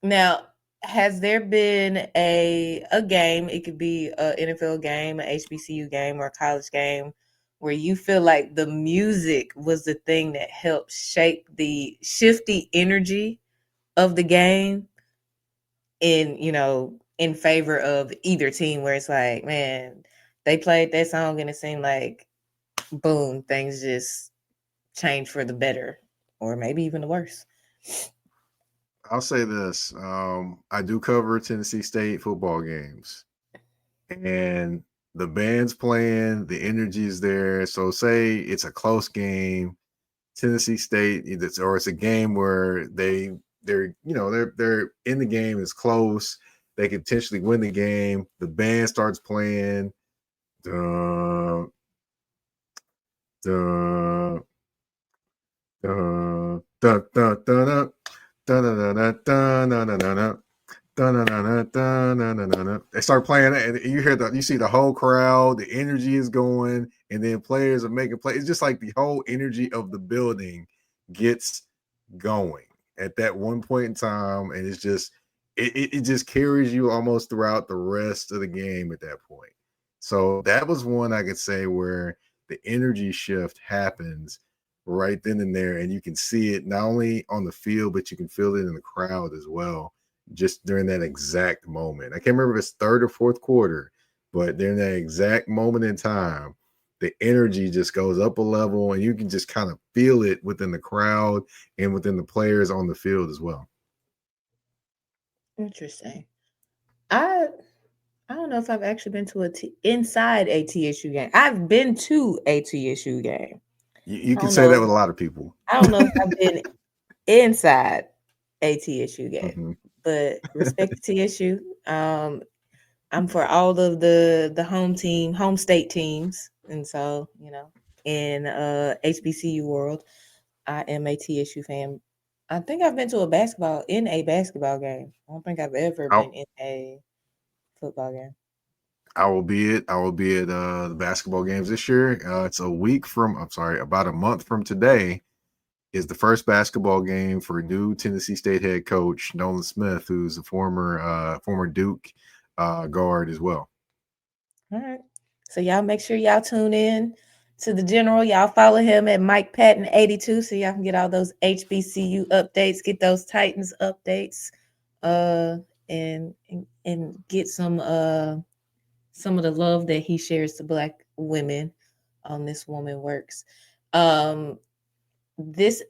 Now, has there been a game? It could be a NFL game, a HBCU game, or a college game, where you feel like the music was the thing that helped shift the energy of the game in favor of either team, where it's like, man, they played that song and it seemed like boom, things just changed for the better or maybe even the worse. I'll say this: I do cover Tennessee State football games, and the band's playing, the energy is there. So, say it's a close game, Tennessee State, or it's a game where they're in the game, it's close, they could potentially win the game. The band starts playing, duh, duh, duh, duh, duh, duh, duh, duh, duh, they start playing it, and you see the whole crowd, the energy is going, and then players are making plays. It's just like the whole energy of the building gets going at that one point in time, and it's just it just carries you almost throughout the rest of the game at that point. So that was one I could say where the energy shift happens right then and there, and you can see it not only on the field, but you can feel it in the crowd as well, just during that exact moment. I can't remember if it's third or fourth quarter, but during that exact moment in time, the energy just goes up a level, and you can just kind of feel it within the crowd and within the players on the field as well. Interesting. I don't know if I've actually been to inside a TSU game. I've been to a TSU game. You can say that with a lot of people. I don't know if I've been inside a TSU game, Mm-hmm. but respect to TSU. I'm for all of the home state teams, and so in HBCU world, I am a TSU fan. I think I've been to a basketball game. I don't think I've ever been in a football game. I will be at the basketball games this year. It's about a month from today is the first basketball game for new Tennessee State head coach Nolan Smith, who's a former Duke guard as well. All right. So y'all make sure y'all tune in to the general. Y'all follow him at Mike Patton 82 so y'all can get all those HBCU updates, get those Titans updates, and get some of the love that he shares to Black women on This Woman Works. This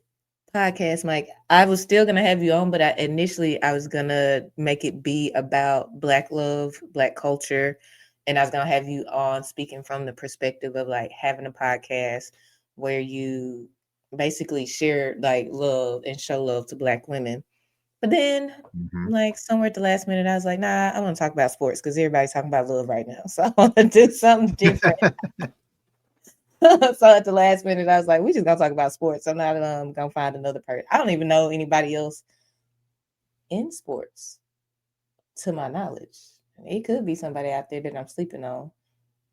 podcast, Mike, I was still gonna have you on, but initially I was gonna make it be about Black love, Black culture, and I was gonna have you on speaking from the perspective of like having a podcast where you basically share like love and show love to Black women. But then, like somewhere at the last minute, I was like, nah, I want to talk about sports because everybody's talking about love right now. So I want to do something different. So at the last minute, I was like, we just gonna talk about sports. I'm not gonna find another person. I don't even know anybody else in sports, to my knowledge. It could be somebody out there that I'm sleeping on,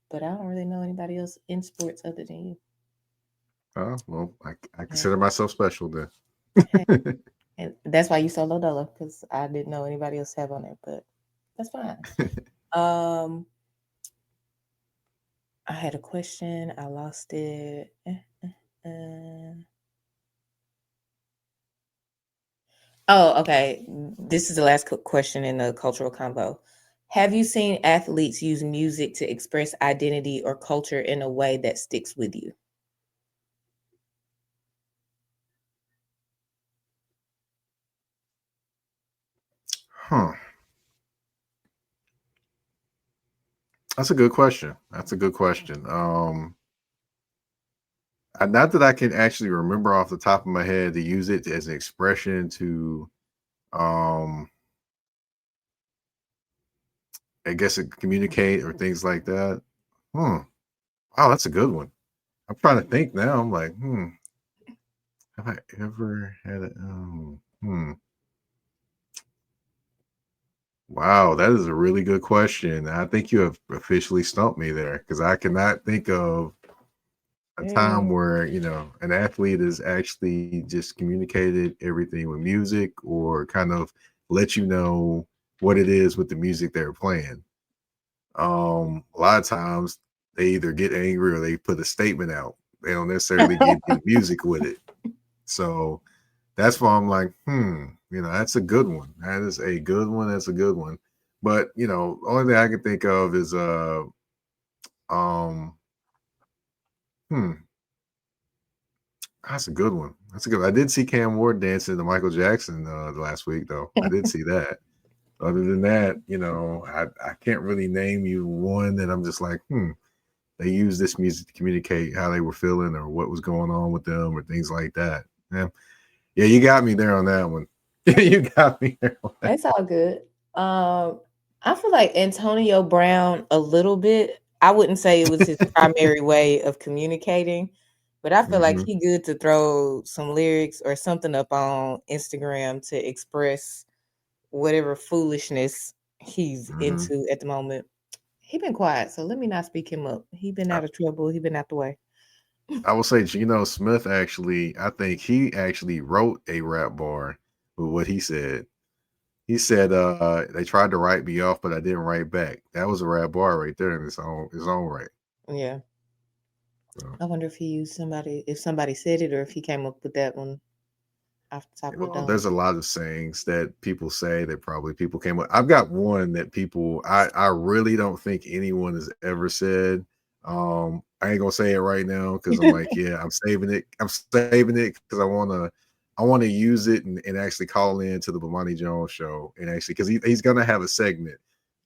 but I don't really know anybody else in sports other than you. Oh, well, I consider myself special then. And that's why you solo dolo, because I didn't know anybody else have on there, but that's fine. I had a question. I lost it. Oh, okay. This is the last question in the cultural combo. Have you seen athletes use music to express identity or culture in a way that sticks with you? Huh. That's a good question. Not that I can actually remember off the top of my head to use it as an expression to, I guess, communicate or things like that. Wow, that's a good one. I'm trying to think now. I'm like, have I ever had it? Wow, that is a really good question. I think you have officially stumped me there because I cannot think of a time where an athlete has actually just communicated everything with music or kind of let you know what it is with the music they're playing. A lot of times they either get angry or they put a statement out. They don't necessarily give you the music with it. So that's why I'm like, that's a good one. That is a good one. That's a good one. But only thing I can think of is that's a good one. I did see Cam Ward dancing to Michael Jackson last week, though. I did see that. Other than that, I can't really name you one that I'm just like, they used this music to communicate how they were feeling or what was going on with them or things like that. Yeah, yeah, you got me there on that one. You got me there on that. It's all good. I feel like Antonio Brown a little bit. I wouldn't say it was his primary way of communicating, but I feel like Hmm. he good to throw some lyrics or something up on Instagram to express whatever foolishness he's Hmm. into at the moment. He been quiet, so let me not speak him up. He been I, out of trouble. He been out the way. I will say Geno Smith actually, I think he actually wrote a rap bar with what he said. He said, they tried to write me off, but I didn't write back. That was a rap bar right there in its own right. Yeah, So, I wonder if he used somebody, if somebody said it, or if he came up with that one off the top of the well, dome. there's a lot of sayings that people say that probably people came up. I've got one that people I really don't think anyone has ever said. I ain't gonna say it right now because I'm like, yeah, I'm saving it. I'm saving it because I wanna use it and actually call in to the Bomani Jones show and actually because he's gonna have a segment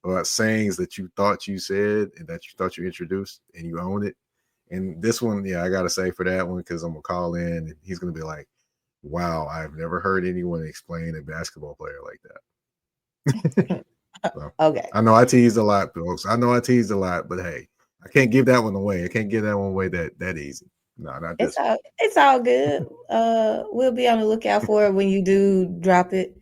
about sayings that you thought you said and that you thought you introduced and you own it. And this one, yeah, I gotta say for that one because I'm gonna call in and he's gonna be like, wow, I've never heard anyone explain a basketball player like that. So Okay. I know I teased a lot, folks. I know I teased a lot, but hey, I can't give that one away. I can't give that one away that easy. No, not this It's all good. We'll be on the lookout for it when you do drop it.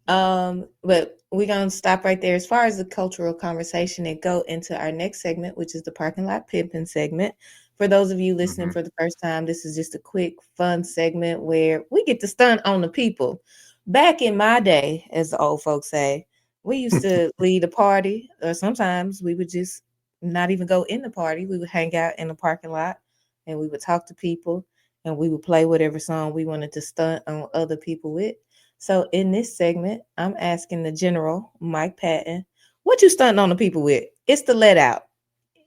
But we're gonna stop right there as far as the cultural conversation and go into our next segment, which is the parking lot pimping segment. For those of you one. listening for the first time, this is just a quick, fun segment where we get to stunt on the people. Back in my day, as the old folks say, we used to lead a party, or sometimes we would just not even go in the party. We would hang out in the parking lot and we would talk to people and we would play whatever song we wanted to stunt on other people with. So in this segment, I'm asking the general, Mike Patton, what you stunting on the people with? It's the let out.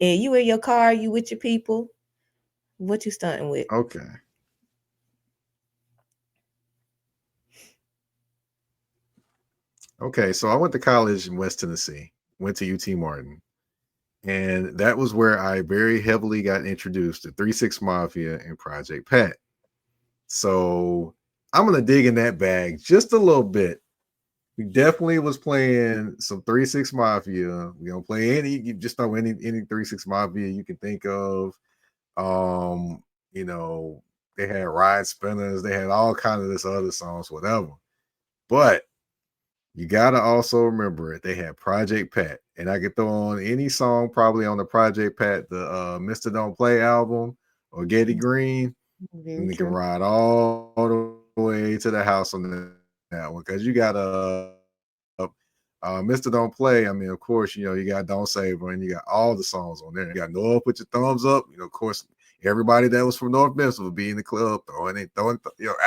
And you in your car, you with your people. What you stunting with? Okay. Okay. So I went to college in West Tennessee, went to UT Martin. And that was where I very heavily got introduced to 3 6 Mafia and Project Pat. So I'm gonna dig in that bag just a little bit. We definitely was playing some 3 6 Mafia. We don't play any, you just throw any 3 6 Mafia you can think of. Um, you know, they had ride spinners, they had all kind of this other songs, whatever. But you gotta also remember it. They had Project Pat, and I could throw on any song probably on the Project Pat, the Mr. Don't Play album or Getty Green, Very and you can true. ride all the way to the house on that one because you got Mr. Don't Play. I mean, of course, you got Don't Save Her, and you got all the songs on there. You got Noah Put Your Thumbs Up. Of course, everybody that was from North Memphis would be in the club throwing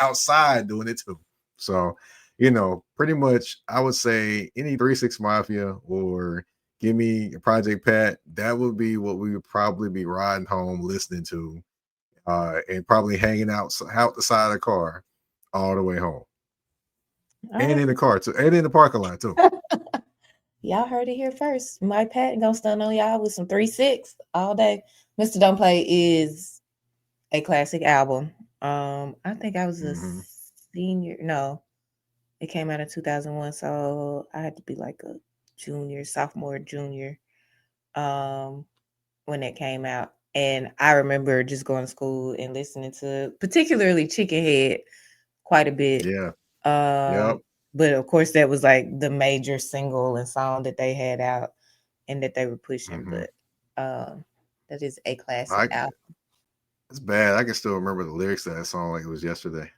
outside doing it too. So, pretty much I would say any 3 6 Mafia or give me Project Pat, that would be what we would probably be riding home listening to, and probably hanging out the side of the car all the way home. All And right. in the car too, and in the parking lot too. Y'all heard it here first. Mike Patton gonna stun on y'all with some 3 6 all day. Mr. Don't Play is a classic album. I think I was a Hmm. senior. No, it came out in 2001, so I had to be like a junior, sophomore, junior, um, when it came out. And I remember just going to school and listening to particularly Chicken Head quite a bit. Yeah. Yep. Um, but of course that was like the major single and song that they had out and that they were pushing. Hmm. But that is a classic I album. It's bad. I can still remember the lyrics to that song like it was yesterday.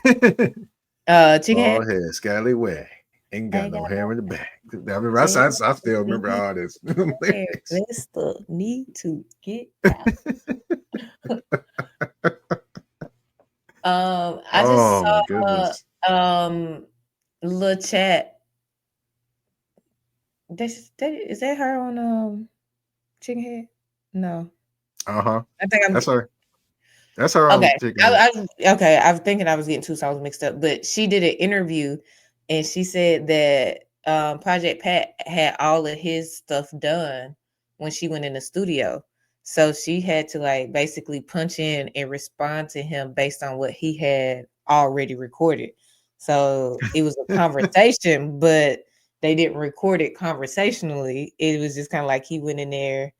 Chicken Head. Bald head, scallywag, ain't I got ain't no got hair no in the back. I remember. I still remember all this lyrics. Investor need to get out. I just Oh my saw goodness. Lil Chat. Is that her on Chicken Head? No. Uh huh. I think I'm That's her. That's her on okay. Chicken Head. Okay. I was thinking I was getting two songs mixed up, but she did an interview and she said that Project Pat had all of his stuff done when she went in the studio. So she had to like basically punch in and respond to him based on what he had already recorded. So it was a conversation, but they didn't record it conversationally. It was just kind of like he went in there,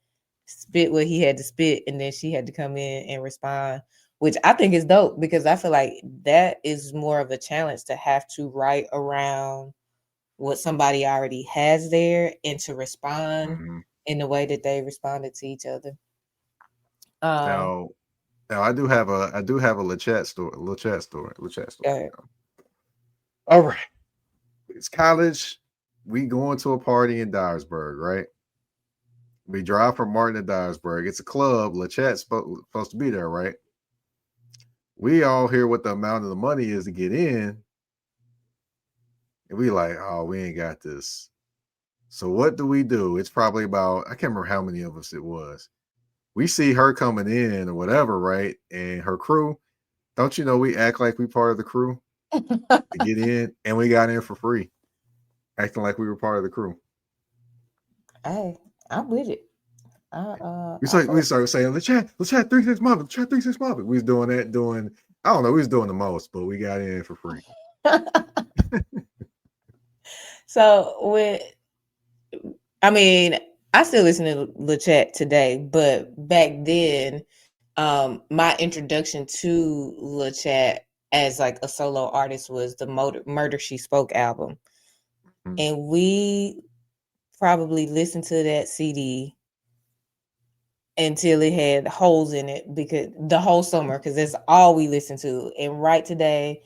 spit what he had to spit, and then she had to come in and respond, which I think is dope because I feel like that is more of a challenge to have to write around what somebody already has there and to respond Mhm. in the way that they responded to each other. Um, Now, now I do have a little chat story. uh, All right, it's college. We going to a party in Dyersburg, right? We drive from Martin to Dyersburg. It's a club. LeChat's supposed to be there, right? We all hear what the amount of the money is to get in, and we like, oh, we ain't got this. So what do we do? It's probably about, I can't remember how many of us it was. We see her coming in or whatever, right? And her crew. Don't you know we act like we part of the crew to get in, and we got in for free, acting like we were part of the crew. hey, I'm with it. We I started, feel we started saying, let's chat 3-6 Mafia, let's chat 3-6 Mafia. We was doing that, I don't know, we was doing the most, but we got in for free. like so when I mean, I still listen to LeChat today, but back then, my introduction to LeChat as like a solo artist was the Murder She Spoke album. Mhm. And we probably listened to that CD until it had holes in it because the whole summer, because that's all we listened to. And right today,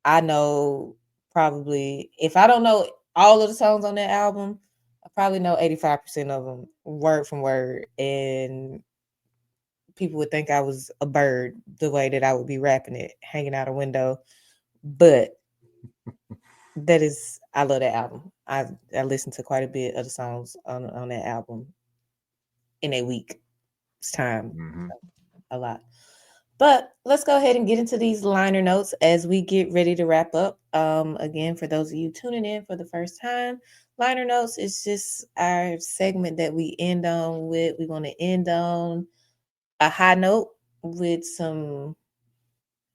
I know probably if I don't know all of the songs on that album, I probably know 85% of them word from word. And people would think I was a bird the way that I would be rapping it, hanging out a window. But that is, I love that album. I listened to quite a bit of the songs on that album in a week's time, Mhm. a lot. But let's go ahead and get into these liner notes as we get ready to wrap up. Again, for those of you tuning in for the first time, liner notes is just our segment that we end on with. We want to end on a high note with some,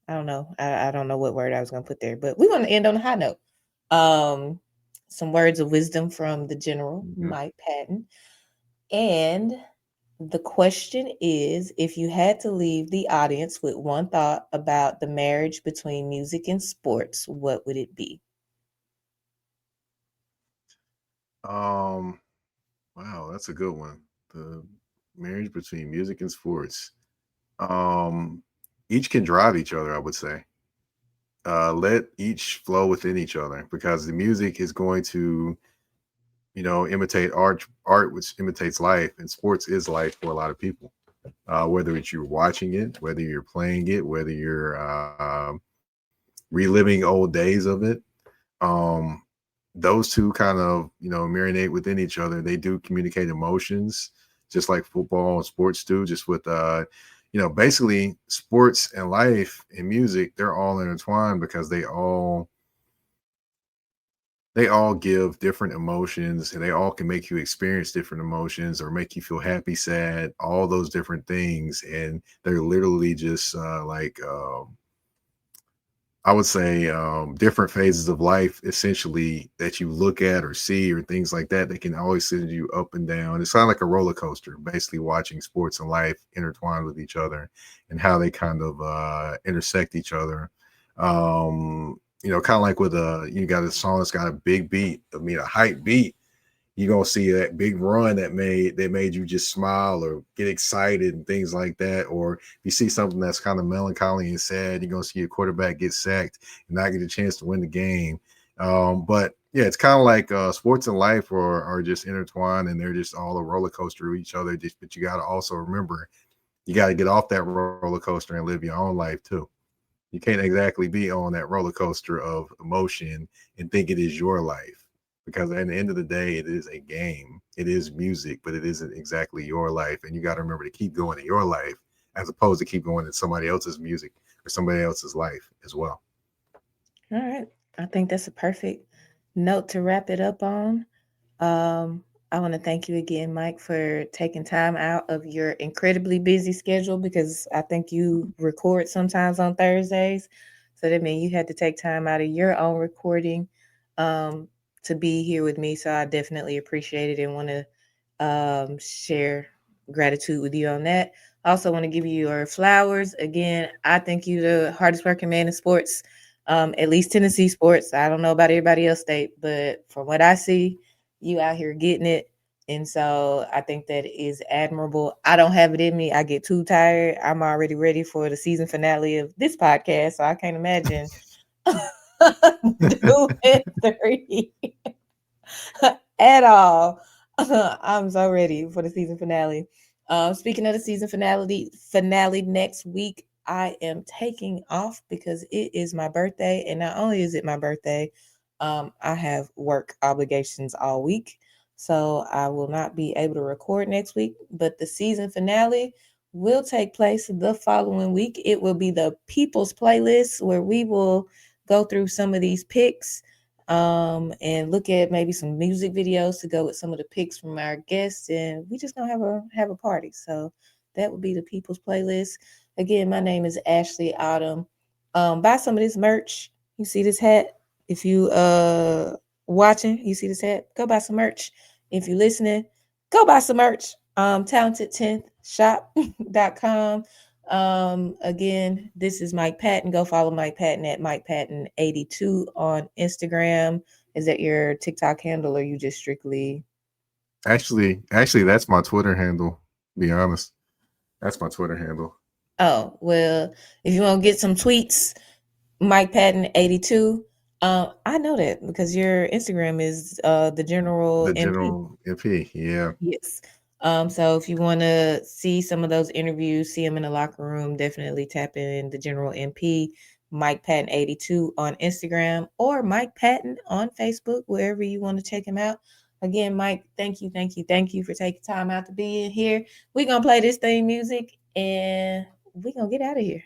I don't know, I don't know what word I was going to put there, but we want to end on a high note. Um, some words of wisdom from the general, Mhm. Mike Patton. And the question is, if you had to leave the audience with one thought about the marriage between music and sports, what would it be? Um, wow, that's a good one. The marriage between music and sports. Um, each can drive each other, I would say. Let each flow within each other because the music is going to, imitate art which imitates life, and sports is life for a lot of people. Whether it's you're watching it, whether you're playing it, whether you're reliving old days of it. Um, those two kind of marinate within each other. They do communicate emotions, just like football and sports do. Just with basically sports and life and music, they're all intertwined because they all give different emotions, and they all can make you experience different emotions or make you feel happy, sad, all those different things. And they're literally just I would say different phases of life, essentially, that you look at or see or things like that. They can always send you up and down. It's kind of like a roller coaster, basically watching sports and life intertwine with each other and how they kind of intersect each other. Kind of like with you got a song that's got a big beat, a hype beat. You're gonna see that big run that made you just smile or get excited and things like that. Or if you see something that's kind of melancholy and sad, you're gonna see a quarterback get sacked and not get a chance to win the game. But yeah, it's kind of like sports and life are just intertwined, and they're just all a roller coaster of each other. But you got to also remember, you got to get off that roller coaster and live your own life too. You can't exactly be on that roller coaster of emotion and think it is your life, because at the end of the day, it is a game. It is music, but it isn't exactly your life. And you got to remember to keep going in your life as opposed to keep going in somebody else's music or somebody else's life as well. All right. I think that's a perfect note to wrap it up on. Um, I want to thank you again, Mike, for taking time out of your incredibly busy schedule because I think you record sometimes on Thursdays. So that means you had to take time out of your own recording um, to be here with me. So I definitely appreciate it and want to share gratitude with you on that. I also want to give you your flowers. Again, I think you the hardest working man in sports, at least Tennessee sports. I don't know about everybody else state, but from what I see, you out here getting it. And so I think that is admirable. I don't have it in me. I get too tired. I'm already ready for the season finale of this podcast. So I can't imagine doing three at all. I'm so ready for the season finale. Speaking of the season finale next week, I am taking off because it is my birthday, and not only is it my birthday, I have work obligations all week, so I will not be able to record next week. But the season finale will take place the following week. It will be the People's Playlist where we will go through some of these picks and look at maybe some music videos to go with some of the picks from our guests, and we just gonna have a party. So that would be the People's Playlist. Again, my name is Ashley Autumn. Buy some of this merch. You see this hat? If you watching, you see this hat? Go buy some merch. If you listening, go buy some merch. Talented10thshop.com. Again, this is Mike Patton. Go follow Mike Patton at Mike Patton 82 on Instagram. Is that your TikTok handle or you just strictly Actually, that's my Twitter handle. Be honest, that's my Twitter handle. Oh, well, if you want to get some tweets, Mike Patton 82. I know that because your Instagram is the general The MP. general MP, yeah. Yes. So if you want to see some of those interviews, see them in the locker room, definitely tap in the General MP, Mike Patton 82 on Instagram or Mike Patton on Facebook, wherever you want to check him out. Again, Mike, thank you for taking time out to be in here. We're gonna play this theme music and we're gonna get out of here.